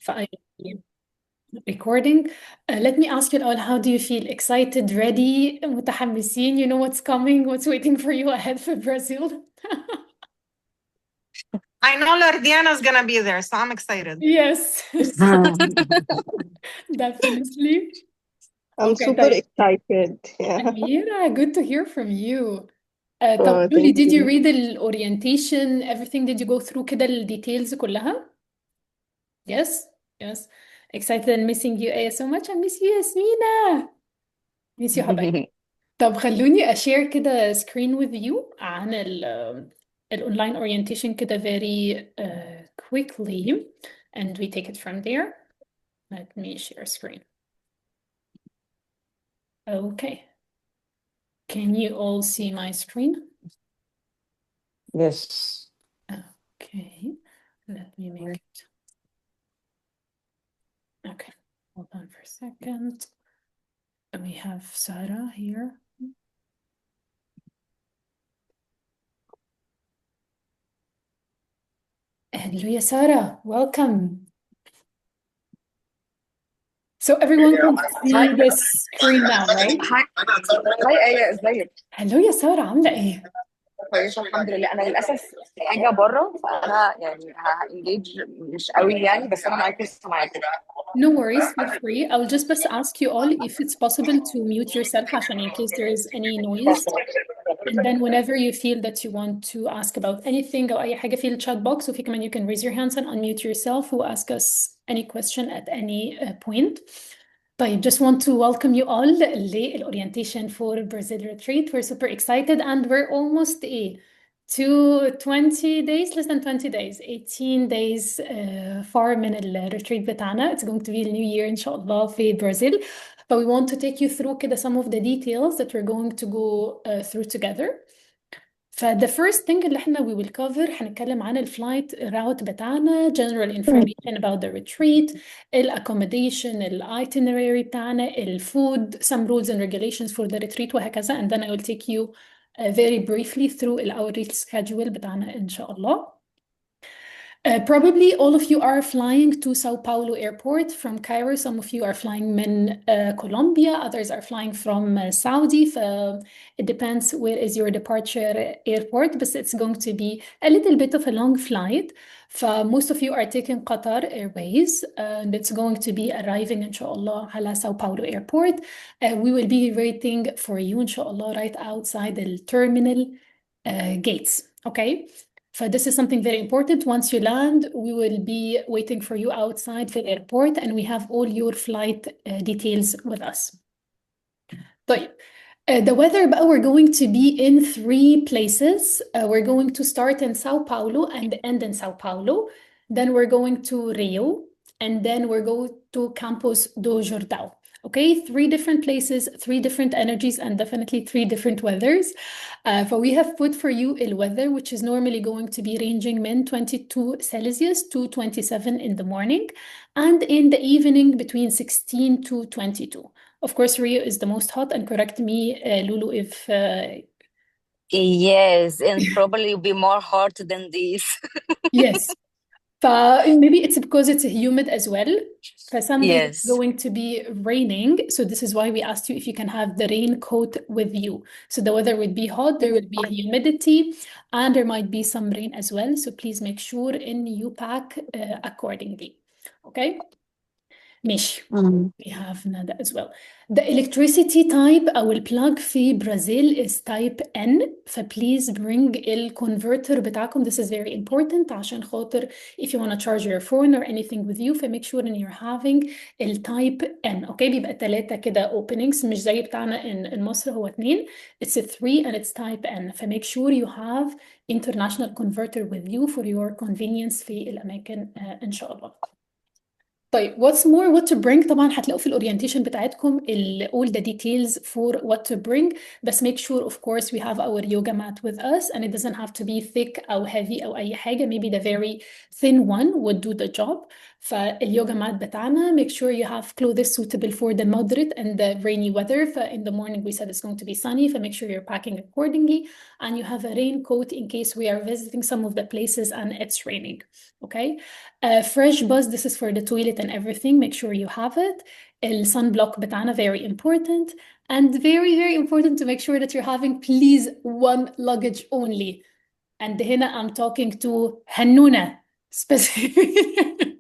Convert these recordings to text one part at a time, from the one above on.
I recording. Let me ask you all, how do you feel? Excited, ready, متحمسين? You know what's coming, what's waiting for you ahead for Brazil? I know Lordiana's gonna be there, so I'm excited. Yes, definitely. I'm Okay, super طيب. excited. Yeah. Amira, good to hear from you. Oh, طب قولي, thank did you you. read the orientation, everything? Did you go through كده الديتيلز كلها? Yes, yes. Excited and missing you, Aya, so much. I miss you, Yasmina. Miss you, حبايبي. طب خلوني أشير كده screen with you عن الأونلاين orientation كده very quickly, and we take it from there. Let me share screen. Okay. Can you all see my screen? Yes. Okay. Let me make it. Okay. Hold on for a second. We have Sarah here. Hello, Sarah. Welcome. So everyone can see this screen now, right? هاي ايه ازيك؟ هلو يا سارة، عاملة ايه؟ كويسه الحمد لله. انا للاسف في حاجه بره، فانا يعني هانجيج مش قوي يعني، بس انا معاكم لسه معاكم. No worries, feel free. I'll just بس ask you all if it's possible to mute yourself عشان in case there is any noise. And then whenever you feel that you want to ask about anything أو أي حاجة في الchat box, وفي كمان you can raise your hands and unmute yourself or ask us any question at any point. طيب, just want to welcome you all للorientation for Brazil retreat. We're super excited and we're almost to 20 days, less than 20 days, 18 days far من الريتريت بتاعنا. It's going to be a new year إن شاء الله في Brazil. But we want to take you through كده some of the details that we're going to go through together. The first thing اللي احنا we will cover, هنتكلم عن الفلايت route بتاعنا, general information about the retreat, accommodation, itinerary بتاعنا, food, some rules and regulations for the retreat وهكذا. And then I will take you very briefly through our schedule بتاعنا إن شاء الله. Probably all of you are flying to Sao Paulo airport from Cairo. Some of you are flying من Colombia. Others are flying from Saudi. It depends where is your departure airport, but it's going to be a little bit of a long flight. Most of you are taking Qatar Airways, and it's going to be arriving inshallah على Sao Paulo airport. We will be waiting for you inshallah right outside the terminal gates. Okay. This is something very important. Once you land, we will be waiting for you outside the airport, and we have all your flight details with us. طيب, the weather, we're going to be in 3 places. We're going to start in Sao Paulo and end in Sao Paulo. Then we're going to Rio, and then we're going to Campos do Jordão. Okay, 3 different places, 3 different energies, and definitely 3 different weathers. We have put for you a weather which is normally going to be ranging من 22 Celsius to 27 in the morning, and in the evening between 16 to 22. Of course, Rio is the most hot, and correct me, Lulu, if Yes, and probably will be more hot than this. yes. Maybe it's because it's humid as well. For some days it's Yes. going to be raining. So this is why we asked you if you can have the raincoat with you. So the weather would be hot, there will be humidity, and there might be some rain as well. So please make sure you pack accordingly. Okay? ماشي. We have Nada as well. The electricity type أو plug في Brazil is type N. Please bring converter بتاعكم. This is very important عشان خاطر if you want to charge your phone or anything with you, make sure you're having type N. Okay, بيبقى 3 كده openings, مش زي بتاعنا in مصر هو 2. It's 3 and it's type N. Make sure you have international converter with you for your convenience في الأماكن إن شاء الله. طيب, what's more, what to bring. طبعا هتلاقوا في الاورينتيشن بتاعتكم all the details for what to bring, بس make sure of course we have our yoga mat with us, and it doesn't have to be thick أو heavy أو أي حاجة. Maybe the very thin one would do the job. فاليوجا mat بتاعنا make sure you have clothes suitable for the moderate and the rainy weather. In the morning we said it's going to be sunny, so make sure you're packing accordingly, and you have a raincoat in case we are visiting some of the places and it's raining. Okay, fresh buzz, this is for the toilet and everything, make sure you have it. الsunblock بتاعنا very important, and very very important to make sure that you're having please one luggage only. And هنا I'm talking to هنونة specifically.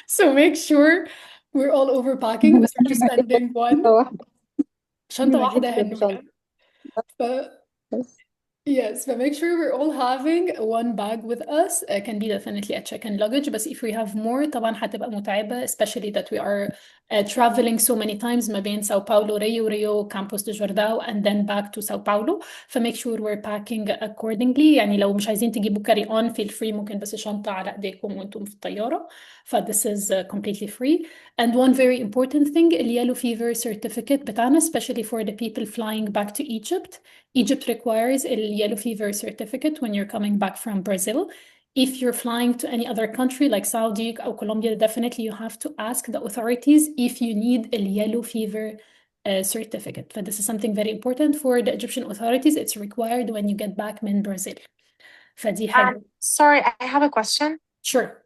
So make sure we're all overpacking, but we're just spending one شنطة واحدة هنونة. Yes, but make sure we're all having one bag with us. Can be definitely a check-in luggage, but if we have more طبعا هتبقى متعبة, especially that we are traveling so many times ما بين Sao Paulo, Rio, Campos de Jordão, and then back to Sao Paulo. فmake sure we're packing accordingly. يعني لو مش عايزين تجيبوا carry on feel free, ممكن بس شنطة على ايديكم وانتم في الطيارة. This is completely free. And one very important thing, the yellow fever certificate بتاعنا, especially for the people flying back to Egypt. Egypt requires a yellow fever certificate when you're coming back from Brazil. If you're flying to any other country like Saudi or Colombia, definitely you have to ask the authorities if you need a yellow fever certificate. But this is something very important for the Egyptian authorities. It's required when you get back من Brazil. فدي حاجة. Sorry, I have a question. Sure.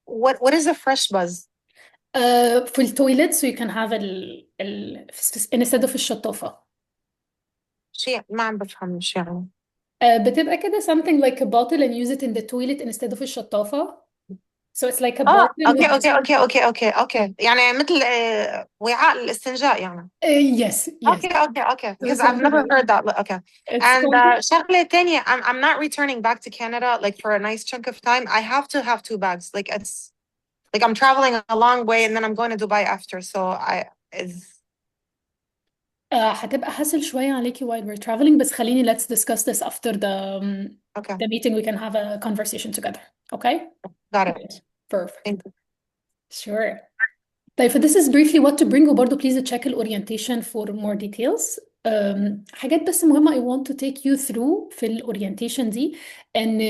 What is a fresh buzz? في التويلت, so you can have instead of الشطافة. شيء ما عم بفهم شو يعني. بتبقى كده something like a bottle and use it in the toilet instead of الشطافة. So it's like a bottle اوكي. يعني مثل وعاء الاستنجاء يعني. Yes. Okay. Because I've never heard that. Okay. And شغلة تانية, I'm not returning back to Canada like for a nice chunk of time. I have to have 2 bags. Like it's like I'm traveling a long way and then I'm going to Dubai after. So هتبقى hassle شوية عليكي while we're traveling, بس خليني let's discuss this after the meeting. We can have a conversation together. Okay? Got it. Perfect. Thank you. Sure. طيب, this is briefly what to bring, وبرضه please check الorientation for more details. حاجات بس مهمة I want to take you through في الorientation دي, and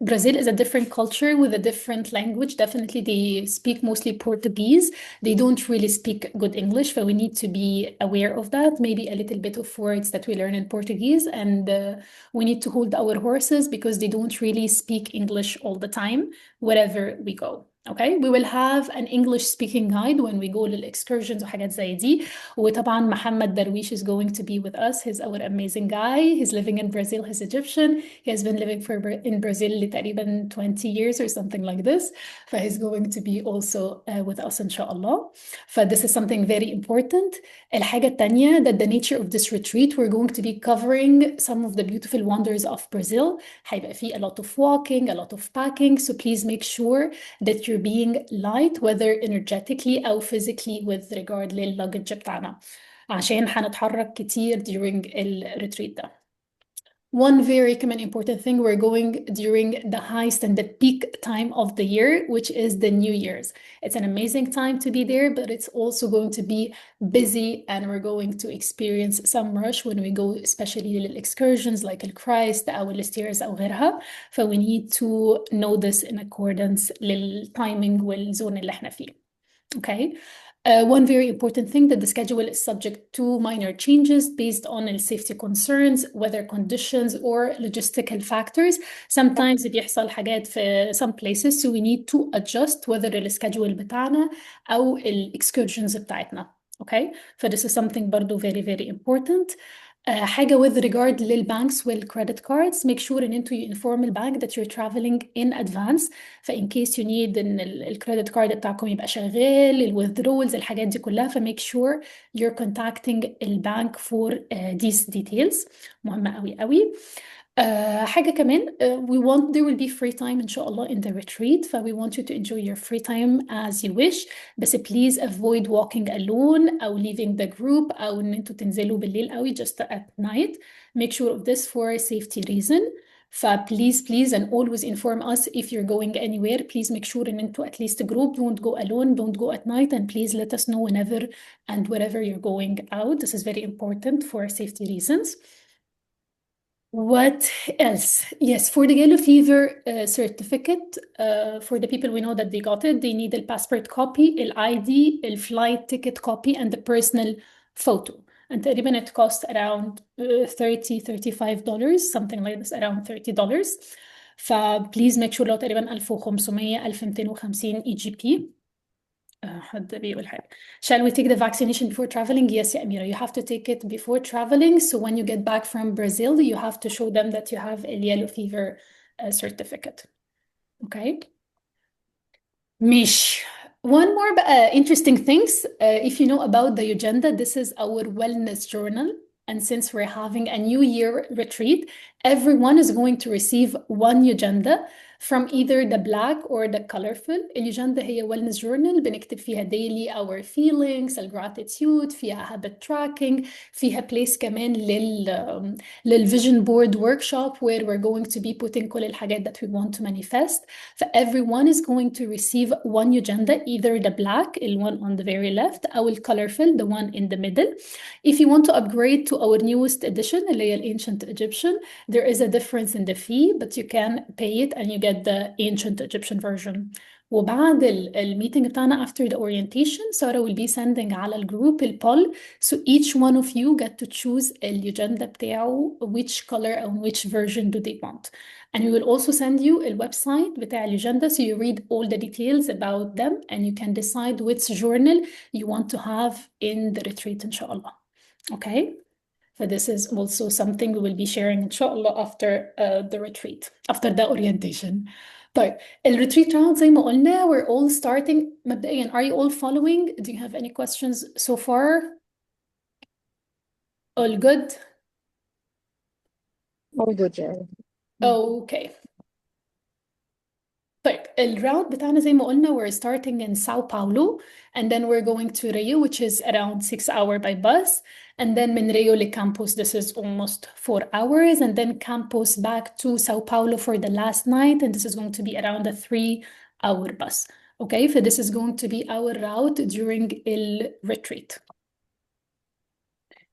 Brazil is a different culture with a different language. Definitely they speak mostly Portuguese. They don't really speak good English, so we need to be aware of that. Maybe a little bit of words that we learn in Portuguese, and we need to hold our horses because they don't really speak English all the time wherever we go. Okay, we will have an English speaking guide when we go للexcursions وحاجات زي دي. وطبعا محمد درويش is going to be with us. He's our amazing guy. He's living in Brazil. He's Egyptian. He has been living in Brazil لتقريبا 20 years or something like this. He's going to be also with us إن شاء الله. This is something very important. الحاجة التانية, that the nature of this retreat, we're going to be covering some of the beautiful wonders of Brazil. هيبقى فيه a lot of walking, a lot of packing. So please make sure that you're being light, whether energetically أو physically with regard للluggage بتاعنا, عشان هنتحرك كتير during الريتريت ده. One very common important thing, we're going during the highest and the peak time of the year, which is the New Year's. It's an amazing time to be there, but it's also going to be busy, and we're going to experience some rush when we go, especially little excursions like El Christ أو الستيرز أو غيرها. We need to know this in accordance للtiming والزون اللي احنا فيه. Okay. One very important thing, that the schedule is subject to minor changes based on safety concerns, weather conditions, or logistical factors. Sometimes بيحصل حاجات في some places, so we need to adjust whether الschedule بتاعنا أو excursions بتاعتنا. Okay, this is something برضو very very important. حاجة with regard للبانكس والcredit cards, make sure ان انتوا you inform البنك that you're traveling in advance. in case you need ان الcredit card بتاعكم يبقى شغال, withdrawals, الحاجات دي كلها, make sure you're contacting البنك for these details. مهمة قوي قوي. حاجة كمان, there will be free time إن شاء الله in the retreat. We want you to enjoy your free time as you wish. بس please avoid walking alone أو leaving the group أو إن انتوا تنزلوا بالليل قوي just at night. Make sure of this for a safety reason. Please and always inform us if you're going anywhere. Please make sure إن انتوا at least a group, don't go alone, don't go at night, and please let us know whenever and wherever you're going out. This is very important for safety reasons. What else? Yes, for the yellow fever certificate, for the people we know that they got it, they need a passport copy, the ID, the flight ticket copy, and the personal photo. And تقريبا it costs around $35, something like this, around $30. فبليز make sure لو تقريبا 1500 1250 EGP. حد بيقول حاجة. Shall we take the vaccination before traveling? Yes, يا أميرة. You have to take it before traveling. So when you get back from Brazil, you have to show them that you have a yellow fever certificate. Okay. مش one more interesting things. If you know about the agenda, this is our wellness journal. And since we're having a New Year retreat, everyone is going to receive one agenda from either the black or the colorful. الأجندة هي wellness journal بنكتب فيها daily our feelings, gratitude, فيها habit tracking, فيها place كمان للvision board workshop where we're going to be putting كل الحاجات that we want to manifest. So everyone is going to receive one agenda, either the black, the one on the very left, أو colorful, the one in the middle. If you want to upgrade to our newest edition, اللي هي ancient Egyptian, there is a difference in the fee, but you can pay it and you get the ancient Egyptian version. وبعد الميتنج بتاعنا after the orientation, Sarah will be sending على الجروب poll, so each one of you get to choose الأجندة بتاعه which color and which version do they want. And we will also send you a website بتاع الأجندة, so you read all the details about them and you can decide which journal you want to have in the retreat, inshallah. Okay? So this is also something we will be sharing, inshallah, after the retreat, after the orientation. طيب, الretreat round زي ما قلنا, we're all starting مبدئيا. Are you all following? Do you have any questions so far? All good? All good, yeah. Okay. طيب, الroute بتاعنا زي ما قلنا, we're starting in Sao Paulo, and then we're going to Rio, which is around 6 hours by bus. And then من Rio to Campos, this is almost 4 hours. And then Campos back to Sao Paulo for the last night. And this is going to be around a 3-hour bus. Okay, so this is going to be our route during the retreat.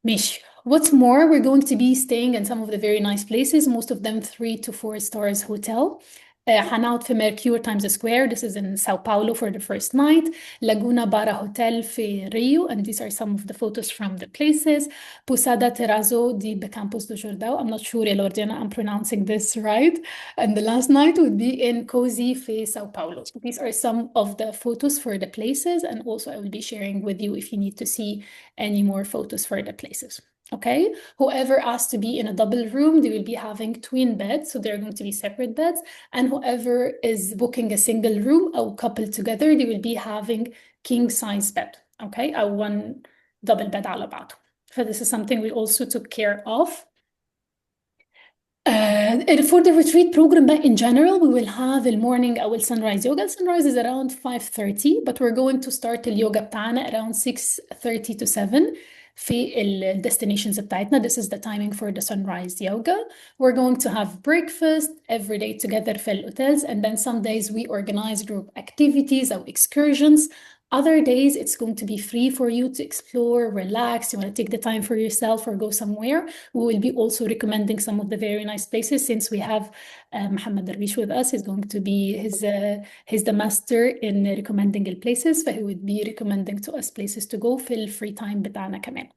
ماشي. What's more, we're going to be staying in some of the very nice places, most of them 3 to 4 stars hotel. هنقعد في Mercure Times Square. This is in Sao Paulo for the first night. Laguna Barra Hotel في Rio, and these are some of the photos from the places. Posada Terrazzo di Campos do Jordão. I'm not sure, Elordiana, I'm pronouncing this right. And the last night would be in Cozy في Sao Paulo. These are some of the photos for the places, and also I will be sharing with you if you need to see any more photos for the places. Okay, whoever asked to be in a double room, they will be having twin beds, so they're going to be separate beds. And whoever is booking a single room or couple together, they will be having king size bed. Okay, or one double bed على بعض. So this is something we also took care of. For the retreat program in general, we will have the morning our sunrise yoga. Sunrise is around 5:30, but we're going to start the yoga بتاعنا around 6:30 to 7. في destinations بتاعتنا. This is the timing for the sunrise yoga. We're going to have breakfast every day together في hotels, and then some days we organize group activities or excursions. Other days, it's going to be free for you to explore, relax. You want to take the time for yourself or go somewhere. We will be also recommending some of the very nice places since we have Mohammed Darwish with us. He's going to be he's the master in recommending the places. So he would be recommending to us places to go في free time بتاعنا كمان.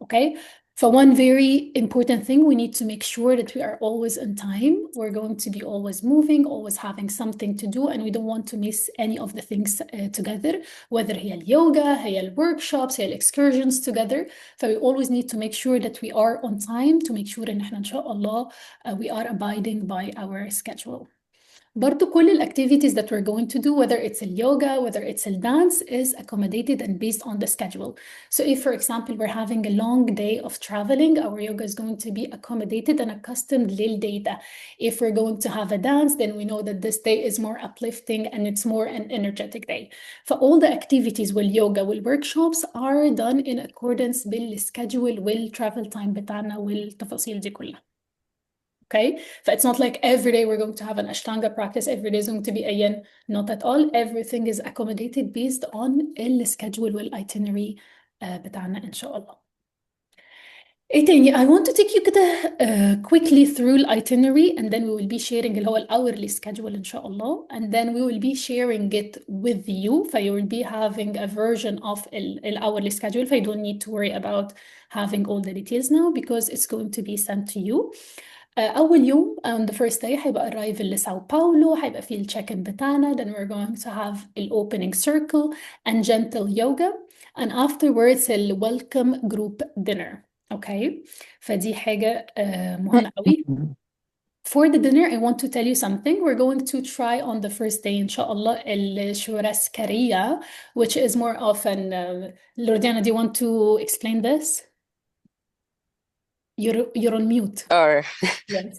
Okay. So one very important thing, we need to make sure that we are always on time. We're going to be always moving, always having something to do, and we don't want to miss any of the things together, whether هي اليوغا, هي الworkshops, هي excursions together. So we always need to make sure that we are on time to make sure إن إحنا إن شاء الله we are abiding by our schedule. برضو كل activities that we're going to do, whether it's a yoga, whether it's a dance, is accommodated and based on the schedule. So if, for example, we're having a long day of traveling, our yoga is going to be accommodated and accustomed للدata. If we're going to have a dance, then we know that this day is more uplifting and it's more an energetic day. So all the activities والyoga والworkshops are done in accordance بالschedule والtravel time بتاعنا والتفاصيل دي كلها. Okay, so it's not like every day we're going to have an Ashtanga practice, every day is going to be a yin, not at all. Everything is accommodated based on the schedule والitinerary بتاعنا إن شاء الله. ايه تاني I want to take you كده quickly through the itinerary and then we will be sharing اللي هو ال hourly schedule إن شاء الله and then we will be sharing it with you ف you will be having a version of ال hourly schedule ف you don't need to worry about having all the details now because it's going to be sent to you. أول يوم on the first day هيبقى arrival لساو باولو هيبقى فيه الcheck-in بتاعنا then we're going to have the opening circle and gentle yoga and afterwards the welcome group dinner. اوكي فدي حاجة مهمة قوي. For the dinner, I want to tell you something. We're going to try on the first day, إن شاء الله, الشوراسكارية, which is more often. Lordiana, do you want to explain this? You're on mute. Or Yes.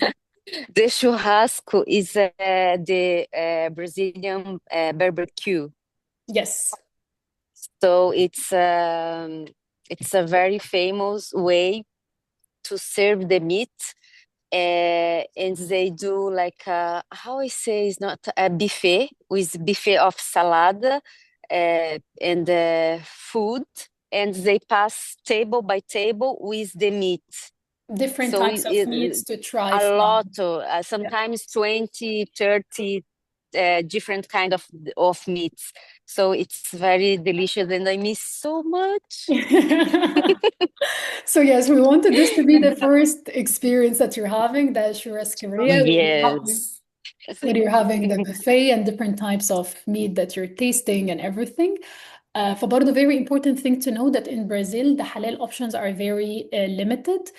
the churrasco is the Brazilian barbecue. Yes. So it's a very famous way to serve the meat. And they do like how I say it's not a buffet with buffet of salad and food, and they pass table by table with the meat. Different So types of meats to try a from. lot, sometimes 20, 30 different kind of meats. So it's very delicious, and I miss so much. So yes, we wanted this to be the first experience that you're having, the churrascaria. Yes. Where you're having the buffet and different types of meat that you're tasting and everything. فبرضه very important thing to know that in Brazil the halal options are very limited.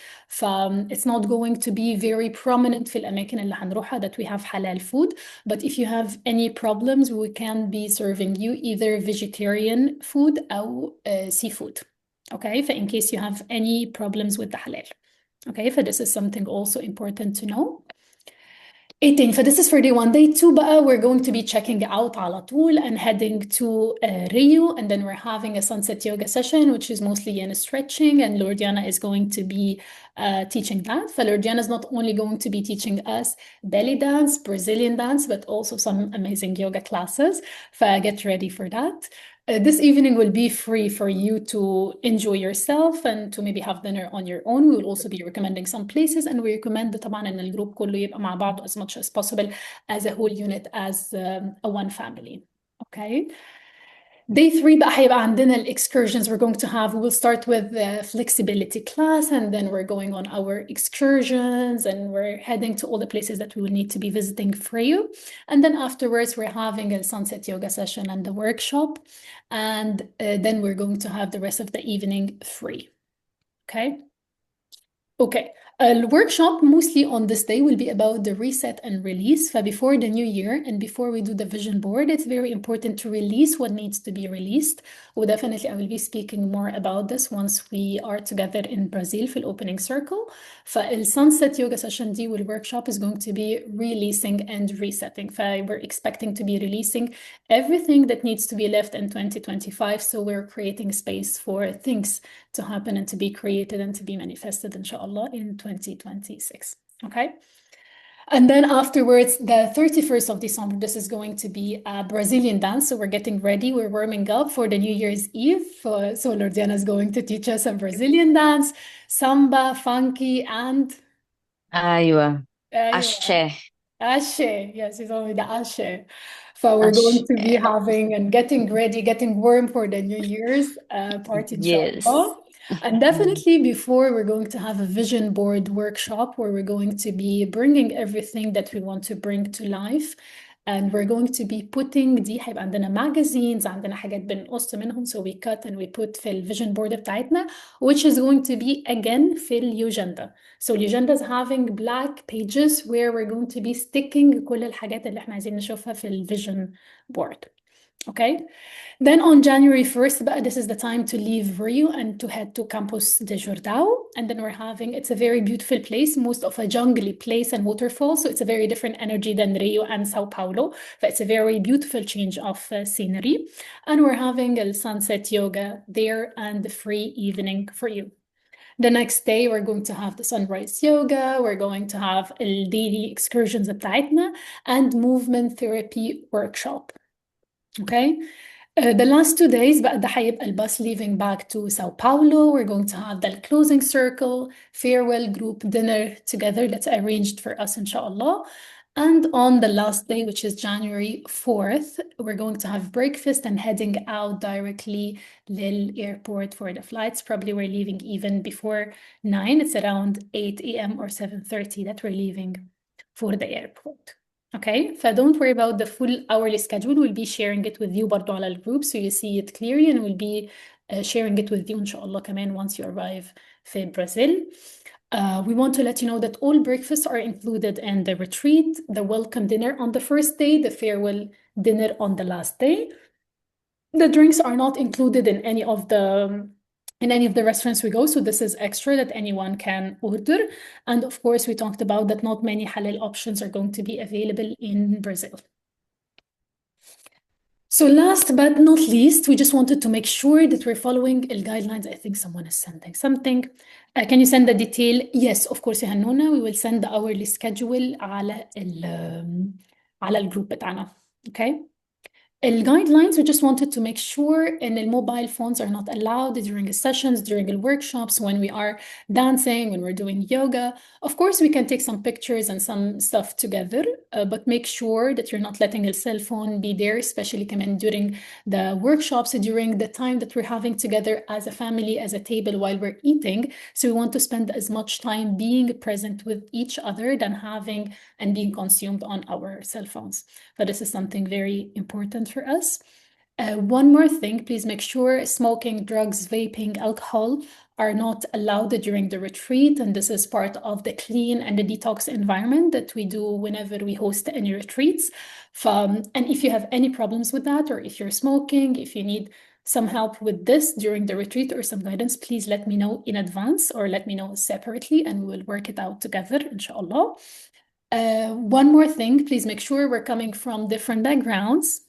It's not going to be very prominent في الأماكن اللي هنروحها that we have halal food. But if you have any problems, we can be serving you either vegetarian food أو seafood. Okay, in case you have any problems with the halal. Okay, this is something also important to know. 18 this is for day 1. Day 2 بقى we're going to be checking out على طول and heading to Rio and then we're having a sunset yoga session which is mostly in stretching and Lordiana is going to be teaching that. Lordiana is not only going to be teaching us belly dance, Brazilian dance, but also some amazing yoga classes. Get ready for that. This evening will be free for you to enjoy yourself and to maybe have dinner on your own. We will also be recommending some places and we recommend طبعا ان الجروب كله يبقى مع بعض as much as possible as a whole unit as a one family. Okay. Day 3 بقى هيبقى عندنا excursions we're going to have. We will start with the flexibility class and then we're going on our excursions and we're heading to all the places that we will need to be visiting for you. And then afterwards we're having a sunset yoga session and the workshop. And then we're going to have the rest of the evening free. Okay? Okay. The workshop mostly on this day will be about the reset and release. Before the new year and before we do the vision board, it's very important to release what needs to be released. Well, definitely, I will be speaking more about this once we are together in Brazil for the opening circle. The sunset yoga session D will workshop is going to be releasing and resetting. We're expecting to be releasing everything that needs to be left in 2025. So we're creating space for things to happen and to be created and to be manifested, inshallah, in 2026. Okay. And then afterwards, the 31st of December, this is going to be a Brazilian dance. So we're getting ready. We're warming up for the New Year's Eve. So Lordiana is going to teach us a Brazilian dance, samba, funky, and... Aywa. Ashe. Ashe. Yes, it's only the Ashe. So we're going to be having and getting ready, getting warm for the New Year's party, inshallah. Yes. And definitely before we're going to have a vision board workshop where we're going to be bringing everything that we want to bring to life. And we're going to be putting دي هيبقى عندنا magazines عندنا حاجات بنقص منهم so we cut and we put في الvision board بتاعتنا which is going to be again في اليوجندا. So اليوجندا is having black pages where we're going to be sticking كل الحاجات اللي احنا عايزين نشوفها في الvision board. Okay. Then on January 1st, this is the time to leave Rio and to head to Campos de Jordão. And then we're having, it's a very beautiful place, most of a jungly place and waterfall. So it's a very different energy than Rio and Sao Paulo. But it's a very beautiful change of scenery. And we're having a sunset yoga there and the free evening for you. The next day, we're going to have the sunrise yoga. We're going to have the daily excursions بتاعتنا and movement therapy workshop. Okay. The last 2 days بقى ده هيبقى الباص leaving back to Sao Paulo. We're going to have the closing circle, farewell group dinner together that's arranged for us, inshallah. And on the last day, which is January 4th, we're going to have breakfast and heading out directly Lil airport for the flights. Probably we're leaving even before 9. It's around 8 a.m. or 7:30 that we're leaving for the airport. Okay, so don't worry about the full hourly schedule. We'll be sharing it with you برضو على الجروب so you see it clearly, and we'll be sharing it with you إن شاء الله كمان once you arrive في Brazil. We want to let you know that all breakfasts are included in the retreat, the welcome dinner on the first day, the farewell dinner on the last day. The drinks are not included in any of the restaurants we go, so this is extra that anyone can order. And of course, we talked about that not many halal options are going to be available in Brazil. So last but not least, we just wanted to make sure that we're following the guidelines. I think someone is sending something. Can you send the detail? Yes, of course, Hannuna. We will send the hourly schedule على الجروب بتاعنا. Okay. The guidelines, we just wanted to make sure and the mobile phones are not allowed during the sessions, during the workshops, when we are dancing, when we're doing yoga. Of course, we can take some pictures and some stuff together, but make sure that you're not letting a cell phone be there, especially during the workshops, during the time that we're having together as a family, as a table while we're eating. So we want to spend as much time being present with each other than having and being consumed on our cell phones. But this is something very important for us. One more thing, please make sure smoking, drugs, vaping, alcohol are not allowed during the retreat. And this is part of the clean and the detox environment that we do whenever we host any retreats. And if you have any problems with that, or if you're smoking, if you need some help with this during the retreat or some guidance, please let me know in advance or let me know separately and we will work it out together, inshallah. One more thing, please make sure we're coming from different backgrounds.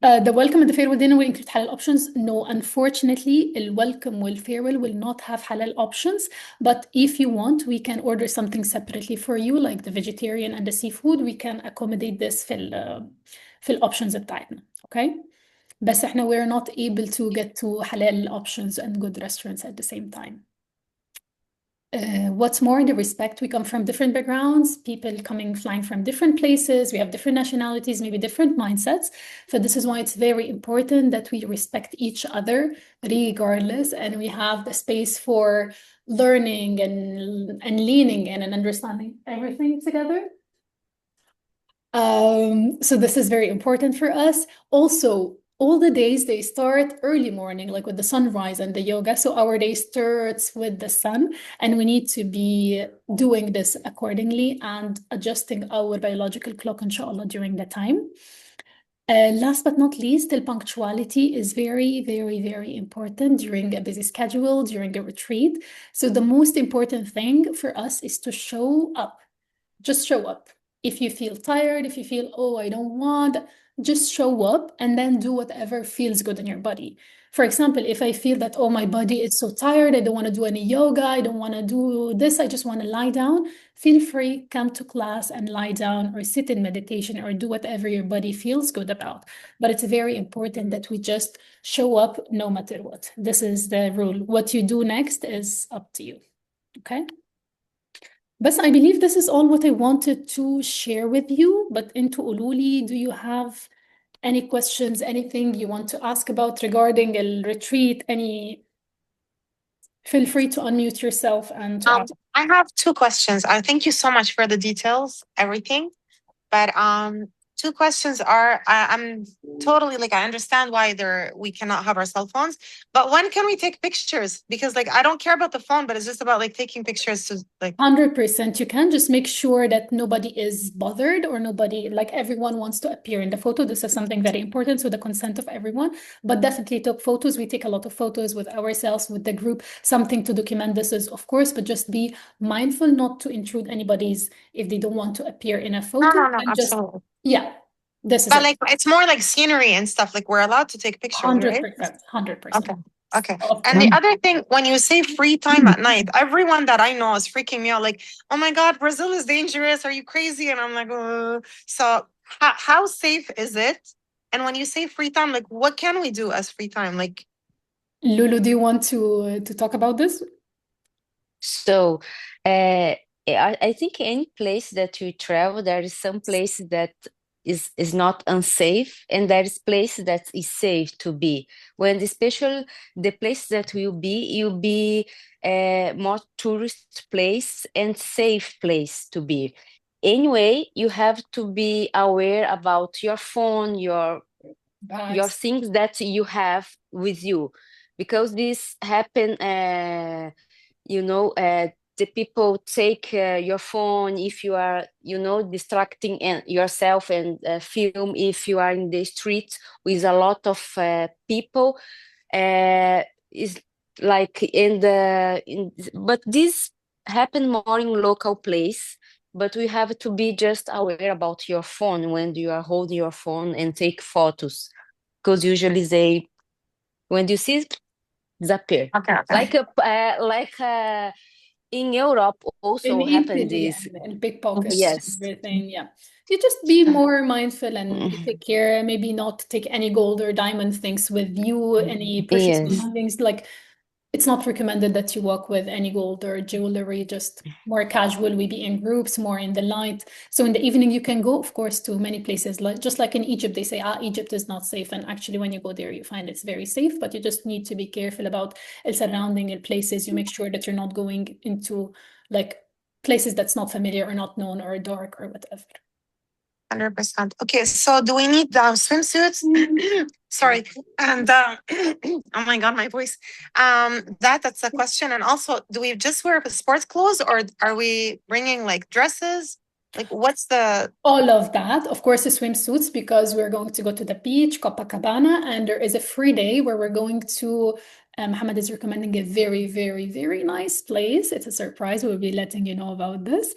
The welcome and the farewell dinner will include halal options. No, unfortunately, the welcome and farewell will not have halal options. But if you want, we can order something separately for you, like the vegetarian and the seafood. We can accommodate this في الoptions بتاعتنا. Okay? بس احنا we're not able to get to halal options and good restaurants at the same time. What's more, the respect, we come from different backgrounds, people flying from different places, we have different nationalities, maybe different mindsets. So this is why it's very important that we respect each other regardless, and we have the space for learning and leaning in and understanding everything together. So this is very important for us. Also, all the days they start early morning, like with the sunrise and the yoga. So our day starts with the sun, and we need to be doing this accordingly and adjusting our biological clock, inshallah, during the time. Last but not least, the punctuality is very, very, very important during a busy schedule, during a retreat. So the most important thing for us is to show up. Just show up. If you feel tired, if you feel, oh, I don't want, just show up and then do whatever feels good in your body. For example, if I feel that, oh, my body is so tired, I don't want to do any yoga, I don't want to do this, I just want to lie down, feel free, come to class and lie down or sit in meditation or do whatever your body feels good about. But it's very important that we just show up no matter what. This is the rule. What you do next is up to you. Okay? But I believe this is all what I wanted to share with you. But into Ululi, do you have any questions, anything you want to ask about regarding the retreat? Feel free to unmute yourself and to ask. I have 2 questions. Thank you so much for the details, everything. But 2 questions are, I'm totally I understand why we cannot have our cell phones, but when can we take pictures? Because I don't care about the phone, but it's just about taking pictures to 100%. You can just make sure that nobody is bothered or nobody, everyone wants to appear in the photo. This is something very important. So the consent of everyone, but definitely take photos. We take a lot of photos with ourselves, with the group, something to document this is, of course, but just be mindful not to intrude anybody's if they don't want to appear in a photo. No, absolutely. Yeah, this is but it's more scenery and stuff. We're allowed to take pictures, 100%, right? 100%. Okay. And the other thing, when you say free time at night, everyone that I know is freaking me out. Oh my God, Brazil is dangerous. Are you crazy? And I'm oh. So how safe is it And when you say free time, like what can we do as free time? Like, Lulu, do you want to talk about this? So, I think any place that you travel, there is some place that is not unsafe, and there is place that is safe to be. When especially the place that you'll be a more tourist place and safe place to be. Anyway, you have to be aware about your phone, your Bags. things that you have with you, because this happen. The people take your phone if you are, distracting yourself, and film if you are in the street with a lot of people. Is like but this happen more in local place. But we have to be just aware about your phone when you are holding your phone and take photos, because usually when you see it, disappear. okay. Like in Europe also In happened Italy this. and pickpockets Yes. and everything, yeah. You just be more mindful and you take care, maybe not take any gold or diamond things with you, any precious Yes. things. Like it's not recommended that you walk with any gold or jewelry, just more casual. We be in groups, more in the light. So in the evening, you can go, of course, to many places. Like just like in Egypt, they say, Egypt is not safe. And actually, when you go there, you find it's very safe. But you just need to be careful about the surrounding places. You make sure that you're not going into like places that's not familiar or not known or dark or whatever. 100%. Okay, so do we need swimsuits? Sorry. And oh my God, my voice. That's a question. And also, do we just wear sports clothes, or are we bringing like dresses? Like, what's the All of that, of course, the swimsuits, because we're going to go to the beach, Copacabana, and there is a free day where we're going to. Mohammed is recommending a very, very, very nice place. It's a surprise. We'll be letting you know about this.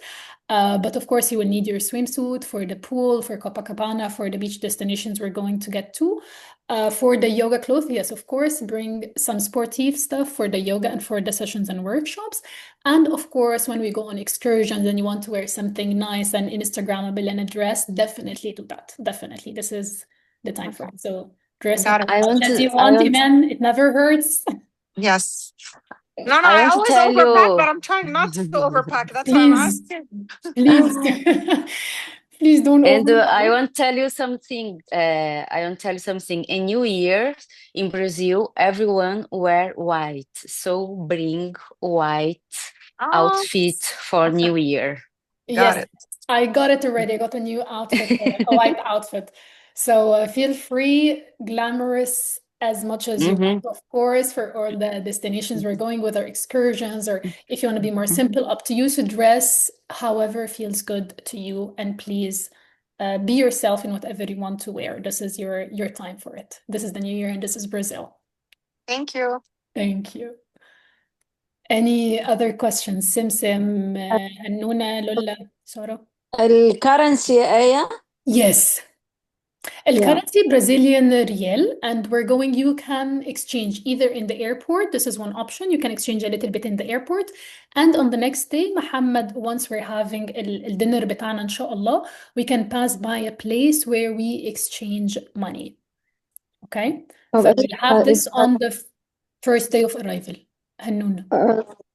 But of course, you will need your swimsuit for the pool, for Copacabana, for the beach destinations we're going to get to. For the yoga clothes, yes, of course, bring some sportive stuff for the yoga and for the sessions and workshops. And of course, when we go on excursions and you want to wear something nice and Instagrammable and a dress, definitely do that. Definitely. This is the time for it. So dress Got it. I want as to you I want, want Iman. It never hurts. yes. No, I I want to always tell overpack, but you. I'm trying not to overpack. That's why I'm Please, asking. please, please don't And I overpack. want to tell you something. In New Year in Brazil, everyone wear white. So bring white outfit for Okay. New Year. Got Yes, it. I got it already. I got a new outfit, a white outfit. So feel free, glamorous as much as you want, of course, for all the destinations we're going with, our excursions, or if you want to be more simple, up to you to dress however feels good to you. And please be yourself in whatever you want to wear. This is your time for it. This is the new year and this is Brazil. Thank you. Thank you. Any other questions? Simsim, Hannuna, Lola, Soro? الكرنسي آية Yes. El currency Brazilian real, and you can exchange either in the airport. This is one option. You can exchange a little bit in the airport. And on the next day, Muhammad, once we're having el dinner بتاعنا إن شاء الله, we can pass by a place where we exchange money. Okay? So we'll have this on the first day of arrival. Hannuna.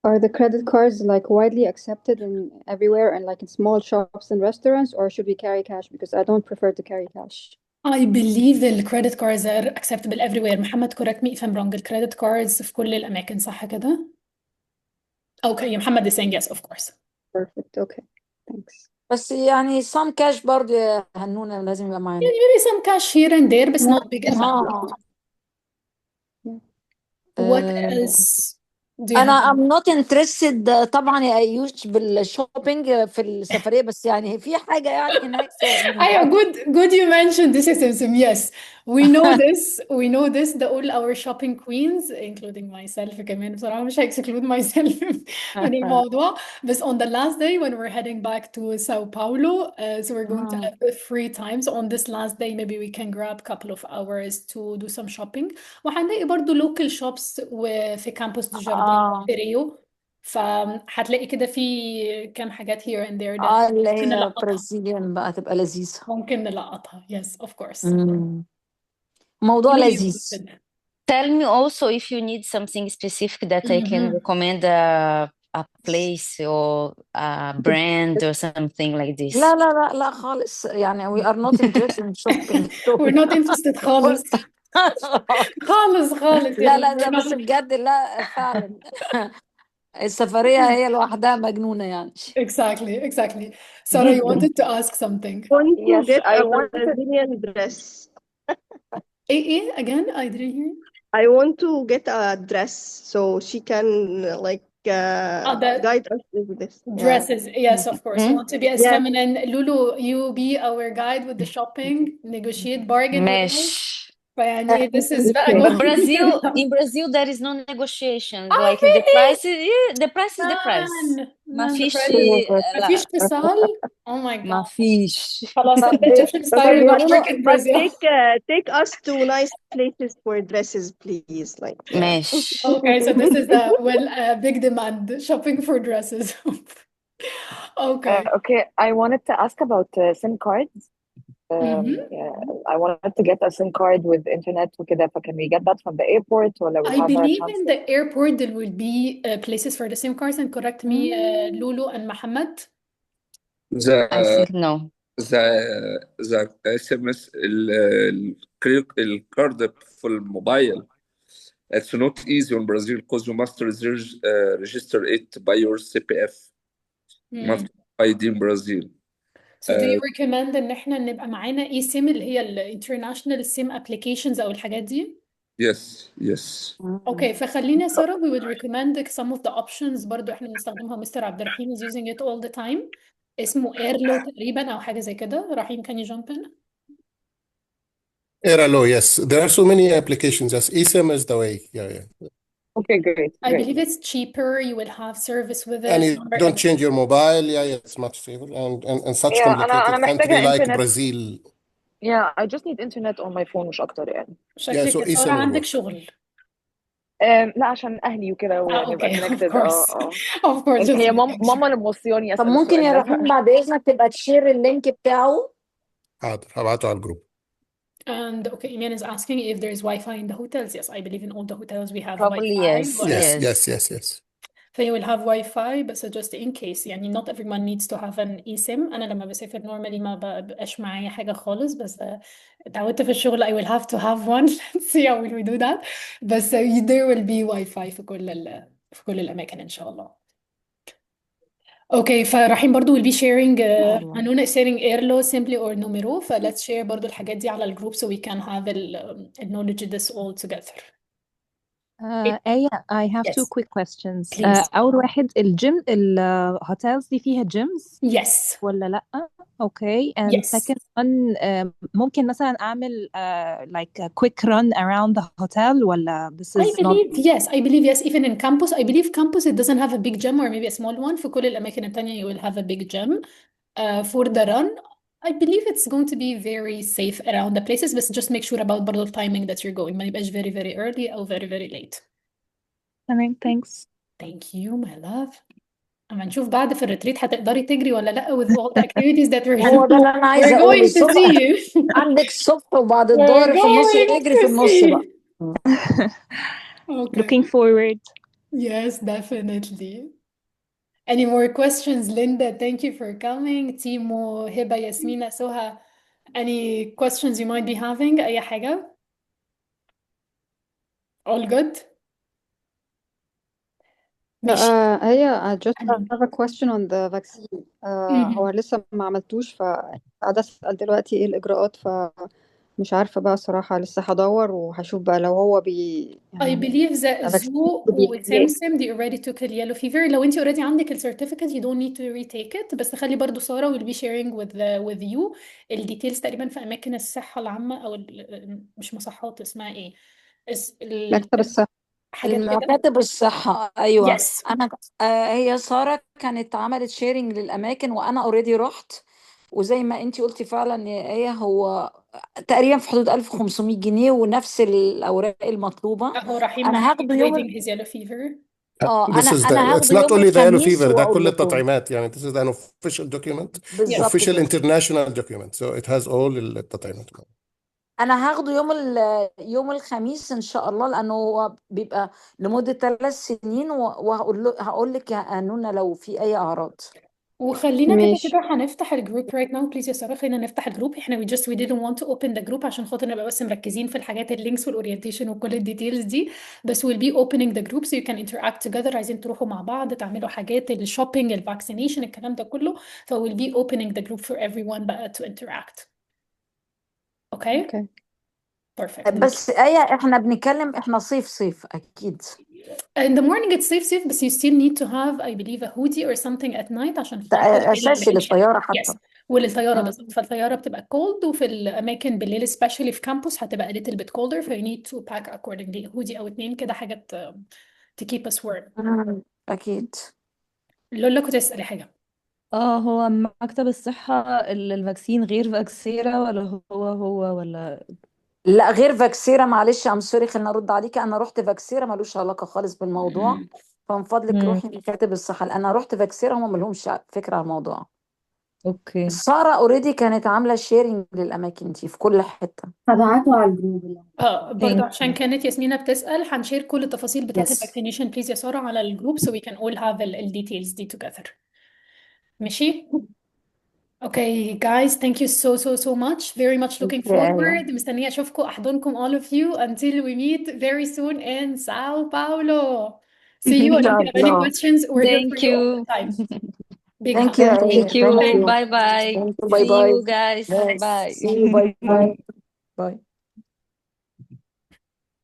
Are the credit cards like widely accepted in everywhere and like in small shops and restaurants, or should we carry cash? Because I don't prefer to carry cash. I believe the credit cards are acceptable everywhere. محمد, correct me if I'm wrong. The credit cards في كل الأماكن صح كده؟ Okay, محمد is saying yes, of course. Perfect. Okay. Thanks. بس يعني some cash برضه يا هنونة لازم يبقى معانا. Maybe some cash here and there, but not big amount. What else do you أنا have? I'm not interested طبعا يا أيوش بالشوبينج في السفرية، بس يعني في حاجة يعني هناك Good you mentioned this, Simsim. Yes, we know this. We know this. All our shopping queens, including myself, كمان بصراحة مش exclude myself من الموضوع. But on the last day when we're heading back to Sao Paulo, so we're going to have a free time. So on this last day, maybe we can grab a couple of hours to do some shopping. وهنلاقي برضو local shops في كامبوس دي جاردن في ريو. فهتلاقي كده في كام حاجات here and there that اللي ممكن هي نلقطها. برازيليان بقى تبقى لذيذة. ممكن نلقطها. Yes, of course. موضوع Really لذيذ. interested. Tell me also if you need something specific that I can recommend a place or a brand or something like this. لا لا لا لا خالص يعني we are not interested in shopping. We're not interested خالص خالص خالص لا يعني لا we're ده not بس بجد لا فعلا السفرية هي لوحدها مجنونة يعني. exactly. Sarah, you wanted to ask something. Want to Yes, get I a wanted. Brazilian dress. Again, I didn't hear. I want to get a dress so she can like that guide us with this. Yeah. dresses. Yes, of course. You want to be as Yes. feminine. Lulu, you be our guide with the shopping, negotiate, bargain with us. ماشي. فيعني this is بقى Okay. In Brazil there is no negotiation. Oh, Like the really? price is the price is the price. ما Man, the فيش price- لا مفيش فصال. Oh my ما God. فيش. خلاص But the Egyptian style will not work in But Brazil. take us to nice places for dresses, please. Like ماشي. Okay, so this is a big demand, shopping for dresses. Okay. Okay, I wanted to ask about SIM cards. I wanted to get a SIM card with internet وكده. Can we get that from the airport or we I have a believe in transfer? the airport there will be places for the SIM cards, and correct me, Lulu and Mohammed. I think no. the SMS الكارد في الموبايل. It's not easy in Brazil because you must register it by your CPF. must ID in Brazil. So do you recommend ان احنا نبقى معانا eSIM اللي هي ال international SIM applications او الحاجات دي؟ Yes. Okay, فخلينا سارة we would recommend some of the options برضو احنا بنستخدمها. مستر عبد الرحيم is using it all the time. اسمه ايرلو تقريبا او حاجة زي كده. رحيم can you jump in? Airalo, yes. There are so many applications. Yes, eSIM is the way. Yeah. Okay, great. I believe it's cheaper. You will have service with And it. you don't change your mobile. Yeah, it's much safer and such Yeah, complicated أنا country محتاجة like internet. Brazil. Yeah, I just need internet on my phone مش أكتر يعني. شكلك so يا سارة eSIM will عندك work. شغل. لا عشان أهلي وكده ونبقى Okay, of connected. course. Of course, just هي making sure. ماما اللي موصياني طب أسأل ممكن السؤال يا ده. رحيم بعد إذنك تبقى تشير اللينك بتاعه؟ حاضر هبعته على الجروب. And okay, Iman is asking if there's Wi-Fi in the hotels. Yes, I believe in all the hotels we have Probably Wi-Fi. yes. but- Yes. So you will have Wi-Fi بس just in case. يعني not everyone needs to have an eSIM. أنا لما بسافر normally ما بقاش معايا حاجة خالص بس اتعودت في الشغل I will have to have one. Let's see how will we do that. بس there will be Wi-Fi في كل الأماكن إن شاء الله. Okay, فرحيم برضو will be sharing هنونا is sharing Airlo simply or numero. فlet's share برضو الحاجات دي على الجروب so we can have ال knowledge this all together. آية I have Yes. two quick questions. Please. أول واحد الجيم الهوتيلز دي فيها جيمز Yes. ولا لأ؟ Okay. And Yes. second one ممكن مثلا أعمل like a quick run around the hotel ولا this I is not believe yes. Even in campus, I believe campus it doesn't have a big gym or maybe a small one. في كل الأماكن التانية you will have a big gym. For the run, I believe it's going to be very safe around the places. But just make sure about برضو timing that you're going. ما يبقاش very early أو very late. تمام thanks. Thank you, my love. أما نشوف بعد في الريتريت هتقدري تجري ولا لأ with all the activities that هو ده اللي أنا عايزة we're أقوله going to الصبح. see. عندك الصبح وبعد We're الظهر في النص going نجري في to النص بقى. see. Okay. Looking forward. Yes, definitely. Any more questions, Linda? Thank you for coming. Timo, Hiba, Yasmina, Soha. Any questions you might be having? أي حاجة? All good? ماشي. I just have a question on the vaccine. هو لسه ما عملتوش فقاعدة أسأل دلوقتي ايه الإجراءات فمش عارفة بقى الصراحة لسه هدور وهشوف بقى لو هو I believe that Zoo وسمسم they already took the yellow fever. لو انت already عندك certificate you don't need to retake it. بس خلي برضو سارة will be sharing with you الديتيلز تقريبا في أماكن الصحة العامة أو مش مصحات اسمها ايه؟ مكتب الصحة. حاجات كده. المكاتب الصحة أيوة. Yes. أنا هي سارة كانت عملت شيرنج للأماكن وأنا اوريدي رحت وزي ما أنتي قلتي فعلا هي هو تقريبا في حدود 1500 جنيه ونفس الأوراق المطلوبة. أهو رحيم أنا هاخده يوم rating his yellow fever. أنا It's هاخده not يوم only the yellow الخميس fever ده وأقول كل لكم. التطعيمات يعني this is an official document بالظبط official كده. international document so it has all التطعيمات. انا هاخده يوم الخميس ان شاء الله، لانه هو بيبقى لمدة 3 سنين، هقول لك يا نونا لو في اي اعراض. وخلينا كده ماشي. كده هنفتح الجروب right now please يا سارة. خلينا نفتح الجروب. احنا we didn't want to open the group عشان خاطر نبقى بس مركزين في الحاجات اللينكس والاورينتيشن وكل الديتيلز دي. بس we'll be opening the group so you can interact together. عايزين تروحوا مع بعض تعملوا حاجات الشوبينج الفاكسينيشن الكلام ده كله. ف we'll be opening the group for everyone بقى to interact. اوكي اوكي. perfect. بس احنا بنتكلم، احنا صيف اكيد. In the morning it's safe but you still need to have I believe a hoodie or something at night عشان ده خاطر اساسي للطيارة حتى. yes. وللطيارة بالظبط. فالطيارة بتبقى cold وفي الأماكن بالليل especially في campus هتبقى a little bit colder. ف you need to pack accordingly hoodie أو 2 كده حاجة to keep us warm. اكيد. لولا كنت تسألي حاجة. هو مكتب الصحة الفاكسين غير فاكسيرا ولا هو ولا؟ لا غير فاكسيرا، معلش ام سوري، خلينا ارد عليكي. انا رحت فاكسيرا ملوش علاقه خالص بالموضوع، فمن فضلك روحي لكاتب الصحه. انا رحت فاكسيرا، هم ملهمش فكره عن الموضوع. اوكي. ساره اوريدي كانت عامله شيرنج للاماكن دي في كل حته. هبعته على الجروب. برضه Thank عشان you. كانت ياسمينة بتسأل هنشير كل التفاصيل بتاعت Yes. الفاكسينيشن بليز يا سارة على الجروب so we can all have ال details دي together. ماشي. Okay, guys, thank you so much. Very much looking forward. مستنية أشوفكم أحضنكم all of you until we meet very soon in Sao Paulo. See you. And if you have any questions, we're here for Thank you all the you. time. Big Thank hug. you. Thank you. Thank you. Bye bye. Thank you. Bye See bye. you guys. Yes. Bye. See you. Bye bye. Bye.